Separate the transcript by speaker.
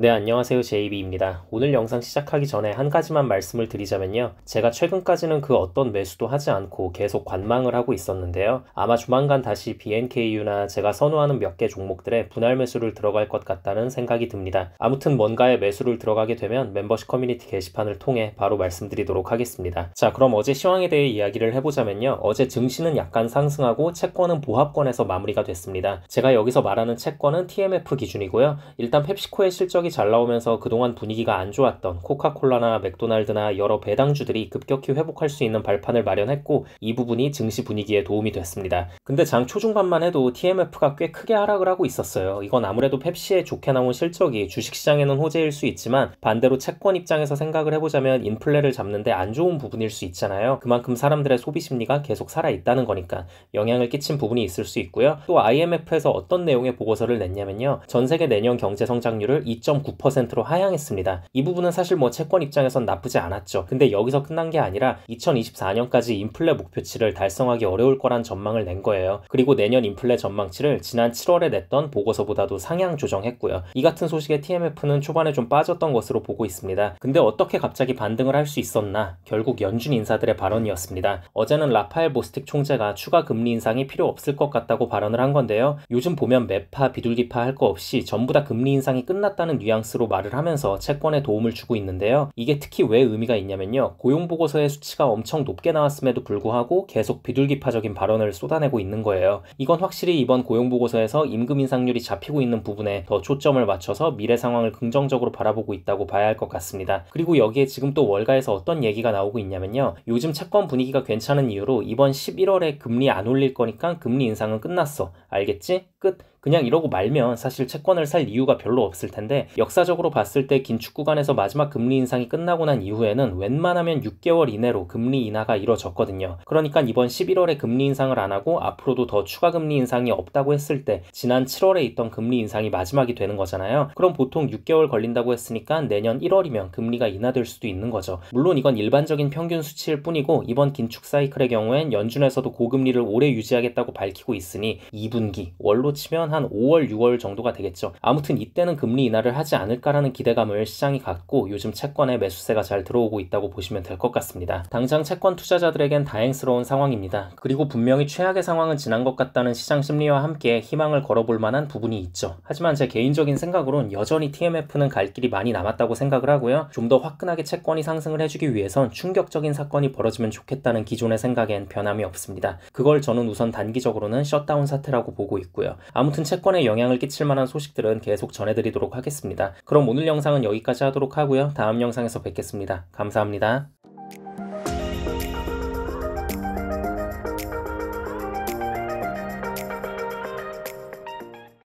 Speaker 1: 네, 안녕하세요. JB입니다. 오늘 영상 시작하기 전에 한 가지만 말씀을 드리자면요. 제가 최근까지는 그 어떤 매수도 하지 않고 계속 관망을 하고 있었는데요. 아마 조만간 다시 BNKU나 제가 선호하는 몇 개 종목들에 분할 매수를 들어갈 것 같다는 생각이 듭니다. 아무튼 뭔가에 매수를 들어가게 되면 멤버십 커뮤니티 게시판을 통해 바로 말씀드리도록 하겠습니다. 자, 그럼 어제 시황에 대해 이야기를 해보자면요. 어제 증시는 약간 상승하고 채권은 보합권에서 마무리가 됐습니다. 제가 여기서 말하는 채권은 TMF 기준이고요. 일단 펩시코의 실적이 잘 나오면서 그동안 분위기가 안 좋았던 코카콜라나 맥도날드나 여러 배당주들이 급격히 회복할 수 있는 발판을 마련했고 이 부분이 증시 분위기에 도움이 됐습니다. 근데 장 초중반만 해도 TMF가 꽤 크게 하락을 하고 있었어요. 이건 아무래도 펩시의 좋게 나온 실적이 주식시장에는 호재일 수 있지만 반대로 채권 입장에서 생각을 해보자면 인플레를 잡는데 안 좋은 부분일 수 있잖아요. 그만큼 사람들의 소비 심리가 계속 살아있다는 거니까 영향을 끼친 부분이 있을 수 있고요. 또 IMF에서 어떤 내용의 보고서를 냈냐면요. 전 세계 내년 경제 성장률을 2.9%로 하향했습니다. 이 부분은 사실 뭐 채권 입장에선 나쁘지 않았죠. 근데 여기서 끝난 게 아니라 2024년까지 인플레 목표치를 달성하기 어려울 거란 전망을 낸 거예요. 그리고 내년 인플레 전망치를 지난 7월에 냈던 보고서보다도 상향 조정했고요. 이 같은 소식에 TMF는 초반에 좀 빠졌던 것으로 보고 있습니다. 근데 어떻게 갑자기 반등을 할 수 있었나? 결국 연준 인사들의 발언이었습니다. 어제는 라파엘 보스틱 총재가 추가 금리 인상이 필요 없을 것 같다고 발언을 한 건데요. 요즘 보면 매파 비둘기파 할 거 없이 전부 다 금리 인상이 끝났다는 뉘앙스로 말을 하면서 채권에 도움을 주고 있는데요. 이게 특히 왜 의미가 있냐면요. 고용보고서의 수치가 엄청 높게 나왔음에도 불구하고 계속 비둘기파적인 발언을 쏟아내고 있는 거예요. 이건 확실히 이번 고용보고서에서 임금 인상률이 잡히고 있는 부분에 더 초점을 맞춰서 미래 상황을 긍정적으로 바라보고 있다고 봐야 할 것 같습니다. 그리고 여기에 지금 또 월가에서 어떤 얘기가 나오고 있냐면요. 요즘 채권 분위기가 괜찮은 이유로 이번 11월에 금리 안 올릴 거니까 금리 인상은 끝났어. 알겠지? 끝. 그냥 이러고 말면 사실 채권을 살 이유가 별로 없을 텐데 역사적으로 봤을 때 긴축 구간에서 마지막 금리 인상이 끝나고 난 이후에는 웬만하면 6개월 이내로 금리 인하가 이뤄졌거든요. 그러니까 이번 11월에 금리 인상을 안 하고 앞으로도 더 추가 금리 인상이 없다고 했을 때 지난 7월에 있던 금리 인상이 마지막이 되는 거잖아요. 그럼 보통 6개월 걸린다고 했으니까 내년 1월이면 금리가 인하될 수도 있는 거죠. 물론 이건 일반적인 평균 수치일 뿐이고 이번 긴축 사이클의 경우엔 연준에서도 고금리를 오래 유지하겠다고 밝히고 있으니 2분기 월로 치면 한 5월, 6월 정도가 되겠죠. 아무튼 이때는 금리 인하를 하지 않을까라는 기대감을 시장이 갖고 요즘 채권에 매수세가 잘 들어오고 있다고 보시면 될 것 같습니다. 당장 채권 투자자들에겐 다행스러운 상황입니다. 그리고 분명히 최악의 상황은 지난 것 같다는 시장 심리와 함께 희망을 걸어볼 만한 부분이 있죠. 하지만 제 개인적인 생각으론 여전히 TMF는 갈 길이 많이 남았다고 생각을 하고요. 좀 더 화끈하게 채권이 상승을 해주기 위해선 충격적인 사건이 벌어지면 좋겠다는 기존의 생각엔 변함이 없습니다. 그걸 저는 우선 단기적으로는 셧다운 사태라고 보고 있고요. 아무튼 채권에 영향을 끼칠 만한 소식들은 계속 전해드리도록 하겠습니다. 그럼 오늘 영상은 여기까지 하도록 하고요. 다음 영상에서 뵙겠습니다. 감사합니다.